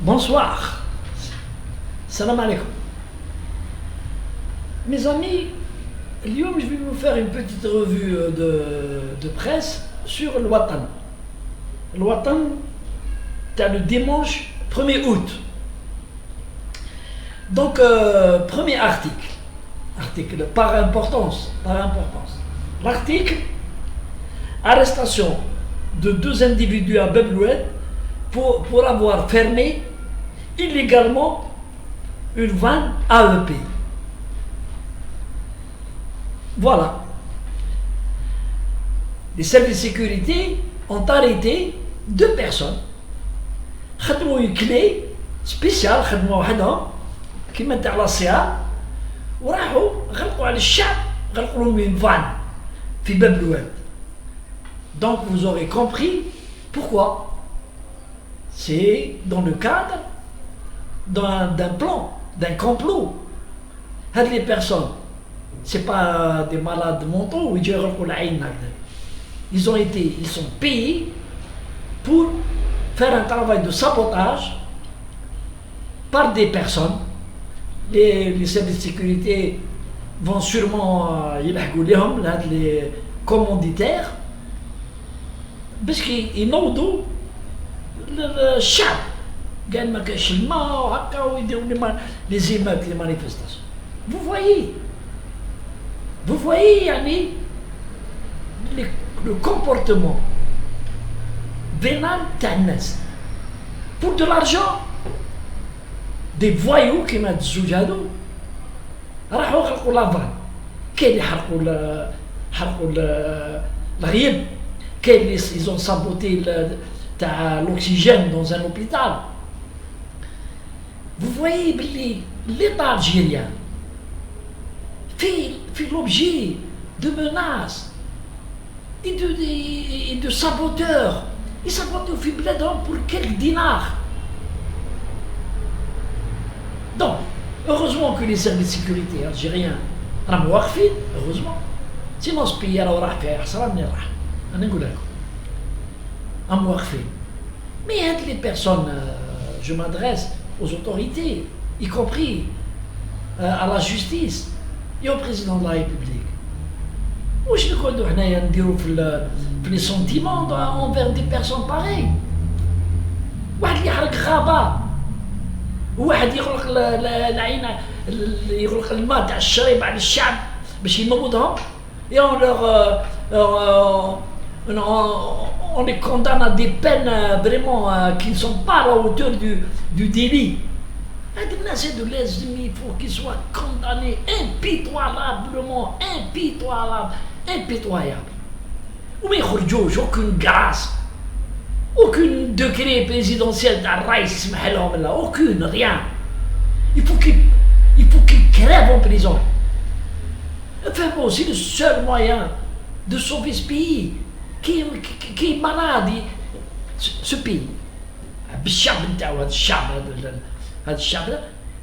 Bonsoir. Salam alaikum. Mes amis, اليوم je vais vous faire une petite revue de presse sur le Watan. Le Watan, t'as le dimanche 1er août. Donc, premier article par importance. L'article, arrestation de 2 individus à Bebloued pour avoir fermé illégalement une vanne AEP. Voilà. Les services de sécurité ont arrêté 2 personnes. خدموا une clé spéciale, خدموا وحدهم كيما تاع لاصيا وراحوا غلقوا على الشعب، غلقوا لهم une vanne في باب. Donc vous aurez compris pourquoi. C'est dans le cadre d'un plan, d'un complot. Les personnes, c'est pas des malades mentaux, ils sont payés pour faire un travail de sabotage par des personnes. Les services de sécurité vont sûrement les commanditaires parce qu'ils n'ont الشعب قال ما كاينش الماء وهكا ويديروا لي زيمات لي مانيفيستاسيون. Vous voyez يعني le comportement vénal تاع الناس pour de l'argent. des voyous كيما هاد الزوج هادو راحوا خلقوا لافان. كاين اللي حرقوا الغيب، كاين اللي ils ont saboté l'oxygène dans un hôpital. Vous voyez l'État algérien fait l'objet de menaces et de saboteurs. Ils sabotent au Fibledon pour quelques dinars. Donc, heureusement que les services de sécurité algériens راهم واقفين، heureusement. Sinon ce pays راه راح فيه حسرة من راح. أنا نقول لكم. Mais les personnes, je m'adresse aux autorités, y compris à la justice et au président de la République. واش نقعدوا حنايا نديروا في les sentiments envers des personnes pareilles. واحد اللي يحرق غابة، وواحد يغلق العين، يغلق الماء تاع الشرب على الشعب باش يموتهم. Et on les condamne à des peines vraiment qui ne sont pas à la hauteur du délit. Il faut qu'ils soient condamnés impitoyablement, impitoyable. Ou mais aucune grâce, aucun décret présidentiel d'Arraïs, aucune, rien. Il faut qu'ils crèvent en prison. Enfin bon, c'est le seul moyen de sauver ce pays qui est malade, ce pays. Il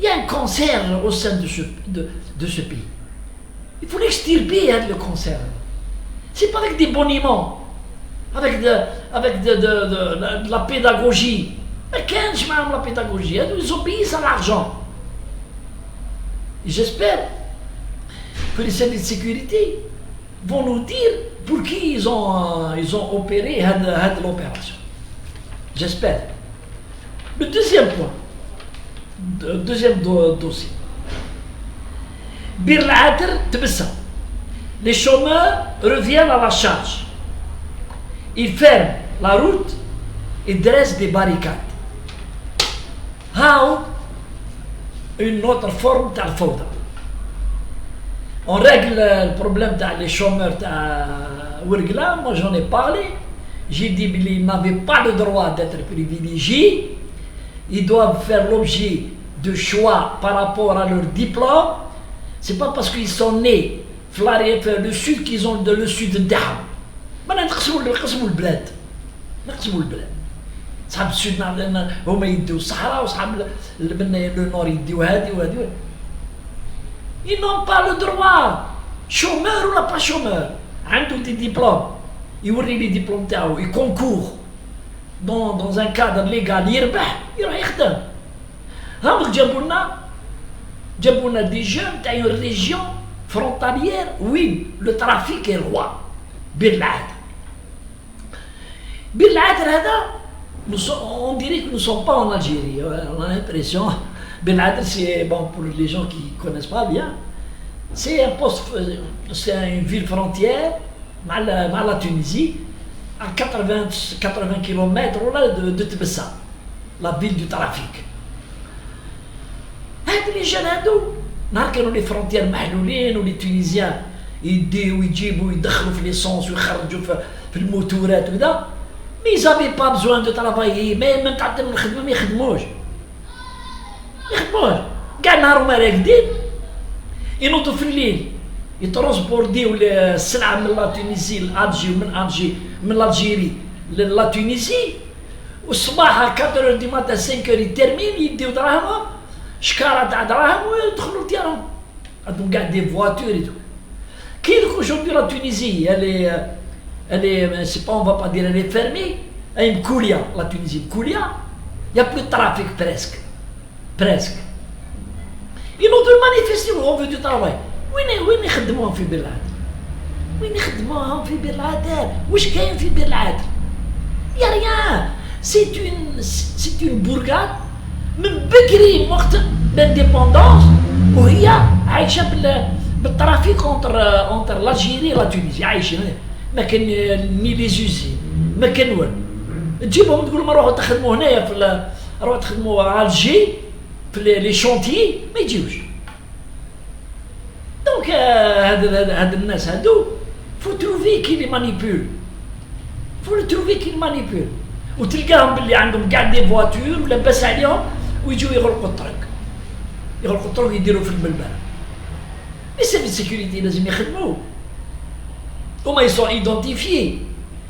y a un cancer au sein de ce pays. Il faut l'extirper, le cancer. C'est pas avec des boniments, avec de la pédagogie. Mais qu'est-ce que la pédagogie? Ils obéissent à l'argent. Et j'espère que les services de sécurité vont nous dire pour qui ils ont opéré l'opération. J'espère. Le deuxième point, deuxième dossier. Bir Al-Ater Tbessa. Les chômeurs reviennent à la charge. Ils ferment la route et dressent des barricades. Une autre forme de fauda. On règle le problème des chômeurs à Ouergla. Moi j'en ai parlé. J'ai dit qu'ils n'avaient pas le droit d'être privilégiés. Ils doivent faire l'objet de choix par rapport à leur diplôme. C'est pas parce qu'ils sont nés le sud qu'ils ont le sud d'Aham. Maintenant, نقسموا البلاد. صحاب السود هما يديو الصحراء وصحاب le nord يديو هادي وهادي. Ils n'ont pas le droit. Chômeur ou pas chômeur. عنده des diplômes. يوري لي diplômes تاعو. Il concourt. dans un cadre légal يربح يروح يخدم. هاهم جابوا لنا دي جون تاع une région frontalière وين le trafic est roi. بير العادر هذا on dirait que nous ne sommes pas en Algérie. On a l'impression بير العادر c'est bon pour les gens qui connaissent pas bien. C'est un poste, c'est une ville frontière مع la Tunisie à 80 km de Tbessa, la ville du trafic. هاد اللي جا هادو نهار كانوا لي فرونتيير محلولين ولي تونيزيان يديو ويجيبوا يدخلوا في ليسونس ويخرجوا في الموتورات وكذا مي زافي با بزوان دو ترافايي ميم تعطيهم الخدمه ما يخدموش كاع نهار هما راقدين ينوضوا في الليل يترونسبورديو السلعه من لا تونيزي لالجي ومن الجي من الجيري لا تونيزي والصباح 4 دي ماتا 5 يترمين يديو دراهمهم شكاره تاع دراهم ويدخلوا لديارهم عندهم كاع دي فواتور اي تو كي aujourd'hui la Tunisie elle est c'est pas on va pas dire elle est fermée elle est mkoulia la Tunisie mkoulia il y a plus de trafic presque ils ont dû manifester on veut du travail وين يخدموهم في بير العادر وين يخدموهم في بير العادر واش كاين في بير العادر يا ريان c'est une bourgade من بكري وقت الانديبوندونس وهي عايشه بالترافيك اونتر الجيري لا تونيزي عايشين ما كان ني لي زوزين ما كان والو تجيبهم تقول لهم روحوا تخدموا هنايا روحوا تخدموا على الجي في لي شونتيي ما يجيوش دونك هاد الناس هادو فو تروفي كي لي مانيبول وتلقاهم باللي عندهم كاع دي فواتور ولاباس عليهم ويجوا يغلقوا الطرق يديروا في الملبان لي سيرفيس سيكوريتي لازم يخدموا هما يسون ايدونتيفيي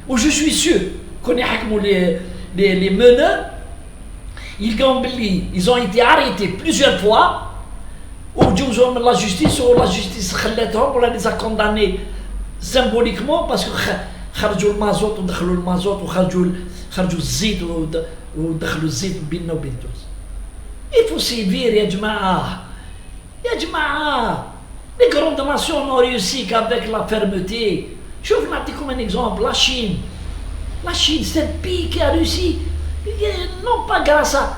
و جو سوي سور كون يحكموا لي meneurs يلقاهم باللي ils ont été arrêtés plusieurs fois وجوزوهم من لا جوستيس ولا جوستيس خلاتهم ولا لي كونداني سيمبوليكمون باسكو خرجوا المازوت ودخلوا المازوت وخرجوا الزيت ودخلوا الزيت بيننا وبين تونس. Il faut sévir يا جماعة les grandes nations n'ont réussi qu'avec la fermeté. شوف نعطيكم un exemple la Chine c'est un pays qui a réussi non pas grâce à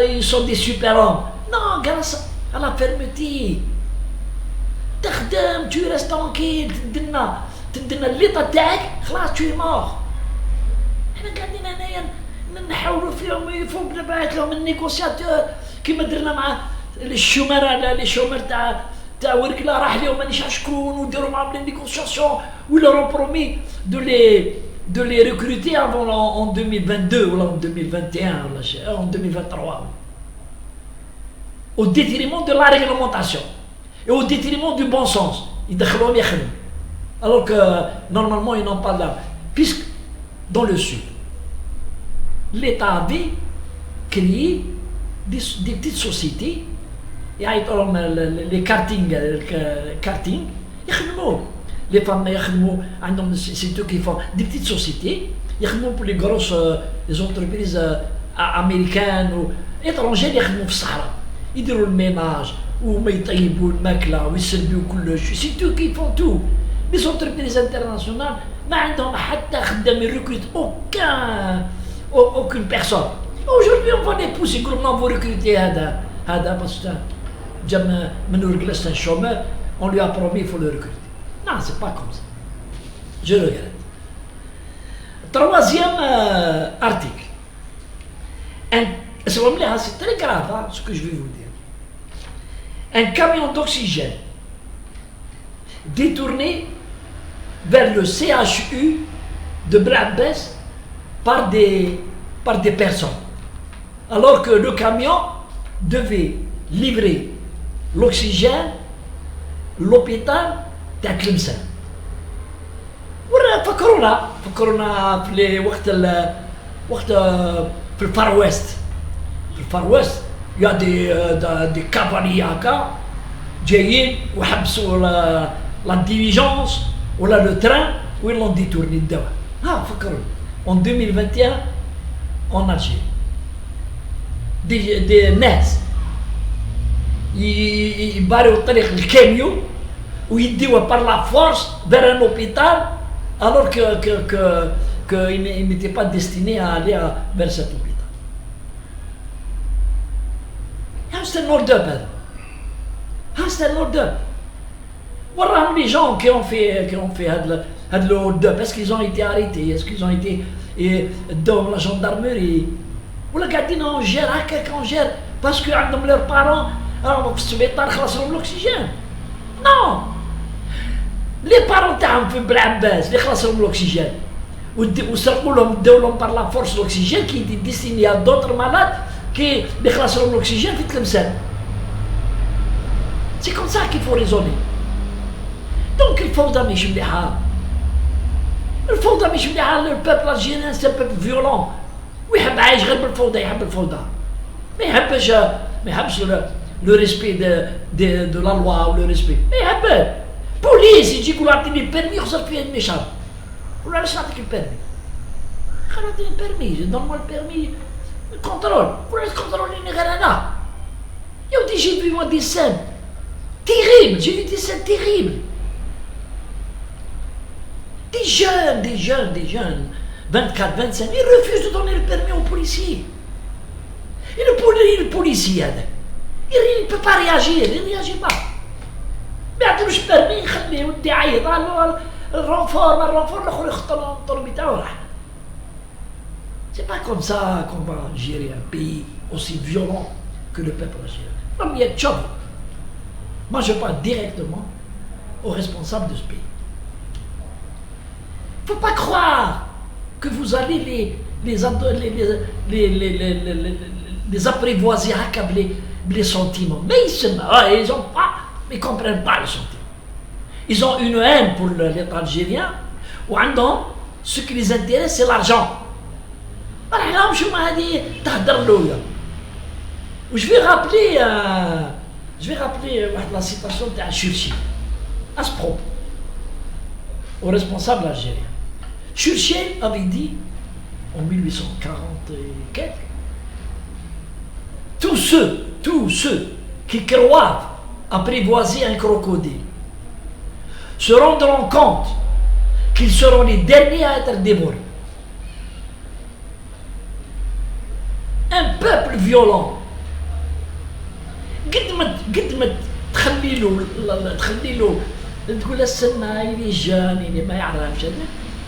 ils sont des super-hommes non grâce à la fermeté تخدم tu restes tranquille تدنا الليطة تاعك خلاص tu es mort. احنا قاعدين هنايا نحاولوا فيهم يفوق نبعث لهم النيغوسياتور كيما درنا مع الشومر تاع وركلا راح لهم مانيش شكون وديروا معاهم لي نيغوسياسيون ولا رون برومي de les recruter avant en 2022 ou en 2021 ou en 2023 au détriment de la réglementation et au détriment du bon sens يدخلوهم يخدموا alors que normalement ils n'ont pas là puisque dans le sud l'État avait créé des petites sociétés يعيطوا لهم les karting يخدموا les femmes يخدموا عندهم c'est eux qui font des petites sociétés يخدموا pour les grosses les entreprises américaines ou étrangères يخدموا في الصحراء يديروا الميناج وما يطيبوا الماكله ويسلبوا كلش c'est eux qui font tout. Les entreprises internationales ما عندهم حتى خدام يركروت aucune personne. Aujourd'hui on va les pousser يقولوا vous recrutez هذا parce que جا من ورجلس un chômeur on lui a promis il faut le recruter. Non, c'est pas comme ça. Je regrette. Troisième article. C'est très grave hein, ce que je vais vous dire. Un camion d'oxygène détourné vers le CHU de Brabès par des personnes. Alors que le camion devait livrer l'oxygène, l'hôpital تاع تلمسان. فكرونا في وقت في الفار ويست. يا دي كافالي هكا جايين وحبسوا لا ديليجونس ولا لو تران وين لون ديتورني الدواء. فكروا en 2021 en Algérie. Des ناس يباريو الطريق الكاميو ويديوه par la force vers un hôpital alors qu'il n'était pas destiné à aller vers cet hôpital. C'est un hold-up. C'est un hold-up. Voilà les gens qui ont fait le hold-up. Est-ce qu'ils ont été arrêtés? Est-ce qu'ils ont été dans la gendarmerie? ولا قاعدين نجير هكاك نجير باسكو عندهم لير بارون راهم في السبيطار خلصهم الاكسجين. نو لي بارون تاعهم في بلعباس اللي خلصهم الاكسجين وسرقوا لهم داو لهم بار لا فورس الاكسجين كي ديستيني ا دوطر مالاد كي اللي خلصهم الاكسجين في تلمسان. سي كوم سا كي فو ريزوني. دونك الفوضى ماشي مليحه. الفوضى ماشي مليحه. لو بوبل الجيريان سي بوبل فيولون ويحب عايش غير بالفوضى. يحب الفوضى ما يحبش لو ريسبي دو لا لوا و لو ريسبي ما يحبش. بوليس يجي يقول اعطيني البيرمي يخسر فيه المشهر. ولا علاش نعطيك البيرمي؟ خليني نعطيني البيرمي دون البيرمي كونترول ولا تكونتروليني غير انا. يا ودي جي في موا دي سان تيريبل. جي في دي سان تيريبل. Des jeunes, 24, 25, ils refusent de donner le permis aux policiers. Et le policier, il ne peut pas réagir, il ne réagit pas. ما يعطيلوش permis يخليه ودي يعيط الرونفور الاخر يخطر الطلب بتاعه راح. C'est pas comme ça qu'on va gérer un pays aussi violent que le peuple algérien. Non, il y a job. Moi je parle directement aux responsables de ce pays. Il ne faut pas croire que vous allez les apprivoiser avec les sentiments. Mais ils ne comprennent pas les sentiments. Ils ont une haine pour l'État algérien. Ou ce qui les intéresse, c'est l'argent. Je vais rappeler la citation de Churchill à ce propos, au responsable algérien. Churchill avait dit en 1840 et quelques, tous ceux qui croient apprivoiser un crocodile se rendront compte qu'ils seront les derniers à être dévorés. Un peuple violent قد ما تخلي له تقول السنة اللي جاني اللي ما يعرفش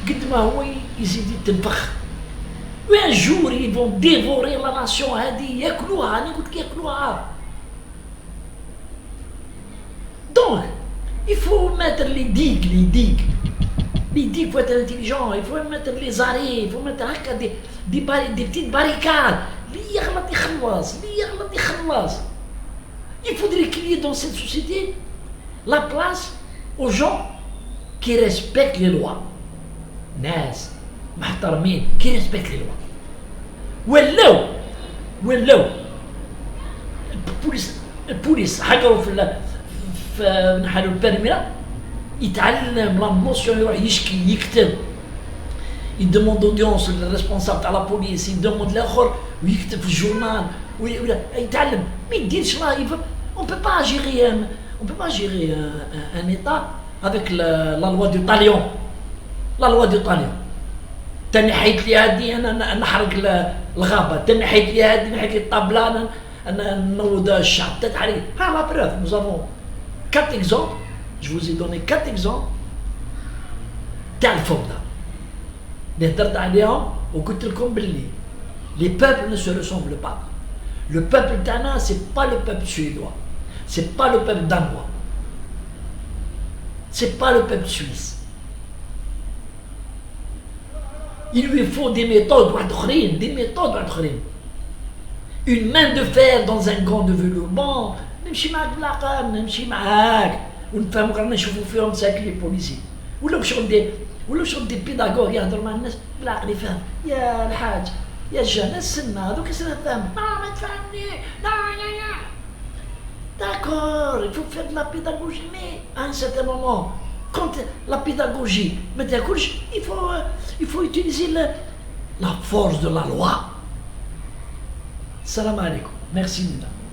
قد ما هو يزيد يتنفخ. وان جور يفون ديفوري لا ناسيون هذه ياكلوها. انا قلت ياكلوها. دونك il faut mettre les digues. Il faut être intelligent. Il faut mettre les arrêts. Il faut mettre هكا des petites barricades. اللي يغلط يخلص. Il faudrait qu'il y ait dans cette société la place aux gens qui respectent les lois. ناس محترمين qui respectent les lois. ولو البوليس حجروا في نحلوا البرميرة يتعلم لا نوسيون يروح يشكي يكتب يدموند اودينس للريسبونسابل تاع لا بوليس يدموند الاخر ويكتب في الجورنال يتعلم ما يديرش لا. On peut pas gérer un État avec la loi du talion. La loi du talion. تاني حيت لي هادي انا نحرق الغابه. تاني حيت لي هادي نحيت لي الطابله انا نوض الشعب تتحرق. ها لا بروف. Nous avons 4 exemples. Je vous ai donné 4 exemples تاع الفوضى اللي هدرت عليهم وقلت لكم باللي les peuples ne se ressemblent pas. Le peuple tana, c'est pas le peuple suédois, c'est pas le peuple danois, c'est pas le peuple suisse. Il lui faut des méthodes autres. Une main de fer dans un gant de velours. Bon, نمشي معاك بالعقل نمشي معاك ونفهموا رانا نشوفوا فيهم ساكن لي بوليسي ولا شغل دي بيداغوغ يهضروا مع الناس بالعقل يفهم. يا الحاج يا جان السنة هذوك السنة فهم ما تفهمني لا. D'accord, il faut faire de la pédagogie, mais à un certain moment, quand la pédagogie, il faut utiliser la force de la loi. Salam alaikum. Merci, mesdames.